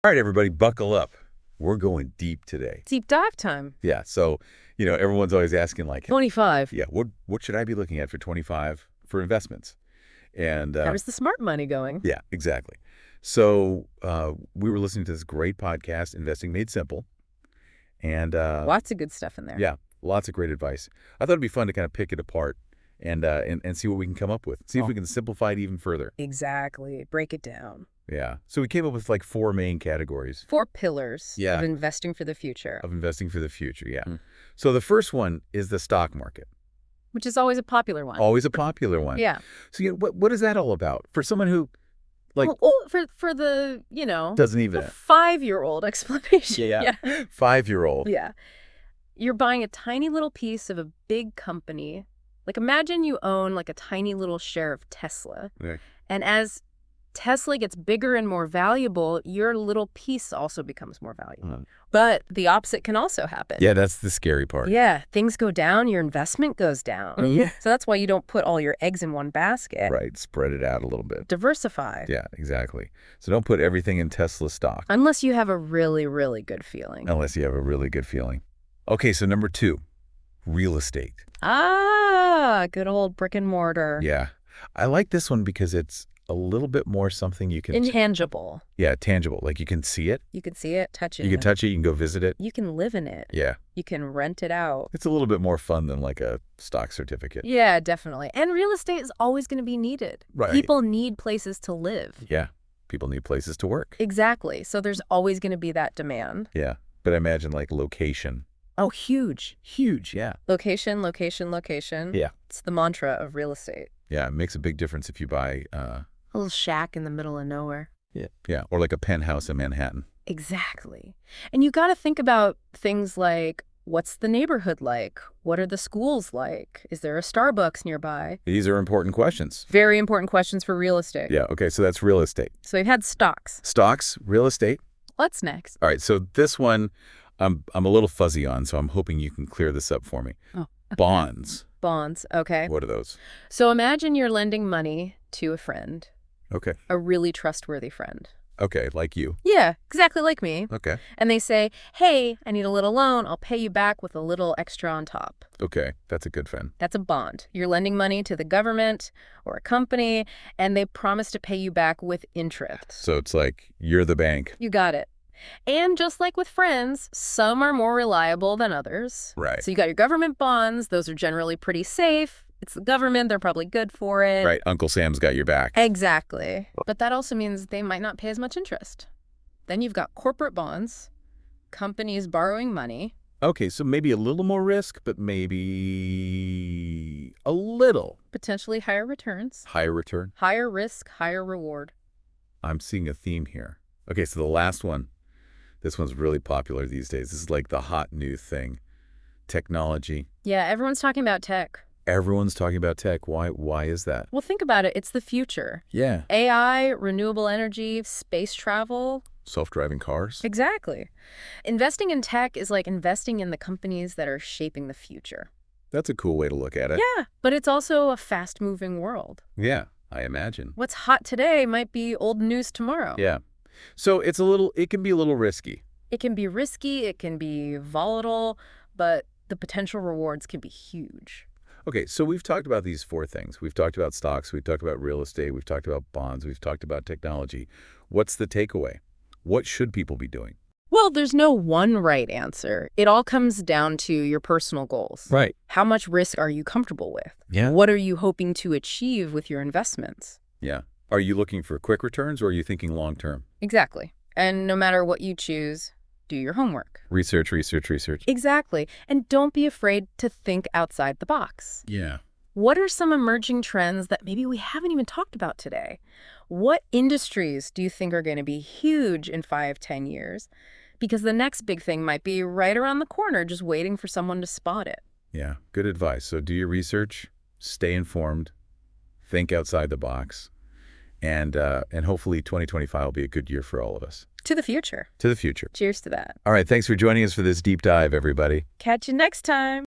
All right, everybody, buckle up. We're going deep today. Deep dive time. Yeah, so, everyone's always asking, like, 25. yeah, what should I be looking at for 25 for investments? And How does the smart money going? yeah, exactly. So we were listening to this great podcast, Investing Made Simple. And Lots of good stuff in there. yeah, lots of great advice. I thought it'd be fun to kind of pick it apart and see what we can come up with. See if we can simplify it even further. Exactly. Break it down. Yeah. So we came up with like 4 main categories 4 pillars Yeah. of investing for the future, of investing for the future. Yeah. Mm. So the first one is the stock market. which is always a popular one. Always a popular one. Yeah. So what is that all about? For someone who, like, Well, for the, doesn't even... the 5-year-old explanation. Yeah. 5-year-old. Yeah. You're buying a tiny little piece of a big company. Like, imagine you own like a tiny little share of Tesla. Okay. And as Tesla gets bigger and more valuable, your little piece also becomes more valuable. But the opposite can also happen. Yeah, that's the scary part. Yeah, things go down, your investment goes down. Yeah. So that's why you don't put all your eggs in one basket. Right. Spread it out a little bit. Diversify. Yeah, exactly. So don't put everything in Tesla stock Unless you have a really, really good feeling. unless you have a really good feeling. Okay, so number 2, real estate. Good old brick and mortar. Yeah. I like this one because it's a little bit more something you can... Intangible. Yeah, tangible. Like you can see it. You can see it, touch it. You can touch it. You can go visit it. You can live in it. Yeah. You can rent it out. It's a little bit more fun than like a stock certificate. Yeah, definitely. And real estate is always going to be needed. Right. People need places to live. Yeah. People need places to work. Exactly. So there's always going to be that demand. Yeah. But I imagine like location. Oh, huge. Huge. Yeah. Location, location, location. Yeah. It's the mantra of real estate. Yeah. It makes a big difference if you buy... A little shack in the middle of nowhere. Yeah. Or like a penthouse in Manhattan. Exactly. And you got to think about things like, what's the neighborhood like? What are the schools like? Is there a Starbucks nearby? These are important questions. Very important questions for real estate. Yeah. Okay. So that's real estate. So we've had stocks. Stocks, real estate. What's next? All right. So this one I'm a little fuzzy on, so I'm hoping you can clear this up for me. Oh, okay. Bonds. Bonds. Okay. What are those? So imagine you're lending money to a friend, Okay. a really trustworthy friend. Okay. Like you. Yeah, exactly like me. Okay. And they say, hey, I need a little loan. I'll pay you back with a little extra on top. Okay. That's a good friend. That's a bond. You're lending money to the government or a company, and they promise to pay you back with interest. So it's like you're the bank. You got it. And just like with friends, some are more reliable than others. Right. So you got your government bonds. Those are generally pretty safe. It's the government. They're probably good for it. Right. Uncle Sam's got your back. Exactly. But that also means they might not pay as much interest. Then you've got corporate bonds, companies borrowing money. Okay. So maybe a little more risk, but maybe a little Potentially higher returns, higher return. higher risk, higher reward. I'm seeing a theme here. Okay. So the last one, this one's really popular these days. This is like the hot new thing. Technology. Yeah, everyone's talking about tech. Everyone's talking about tech. Why is that? Well, think about it. It's the future. Yeah. AI, renewable energy, space travel. Self-driving cars. Exactly. Investing in tech is like investing in the companies that are shaping the future. That's a cool way to look at it. Yeah, but it's also a fast-moving world. Yeah, I imagine. What's hot today might be old news tomorrow. Yeah. So it can be a little risky. It can be risky, it can be volatile, but the potential rewards can be huge. Okay, so we've talked about these 4 things. We've talked about stocks, we've talked about real estate, we've talked about bonds, we've talked about technology. What's the takeaway? What should people be doing? Well, there's no one right answer. It all comes down to your personal goals. Right. How much risk are you comfortable with? Yeah. What are you hoping to achieve with your investments? Yeah. Are you looking for quick returns or are you thinking long term? Exactly. And no matter what you choose, do your homework. Research, research, research. Exactly. And don't be afraid to think outside the box. Yeah. What are some emerging trends that maybe we haven't even talked about today? What industries do you think are going to be huge in 5-10 years? Because the next big thing might be right around the corner, just waiting for someone to spot it. Yeah. Good advice. So do your research, stay informed, think outside the box, and hopefully 2025 will be a good year for all of us. To the future. To the future. Cheers to that. All right. Thanks for joining us for this deep dive, everybody. Catch you next time.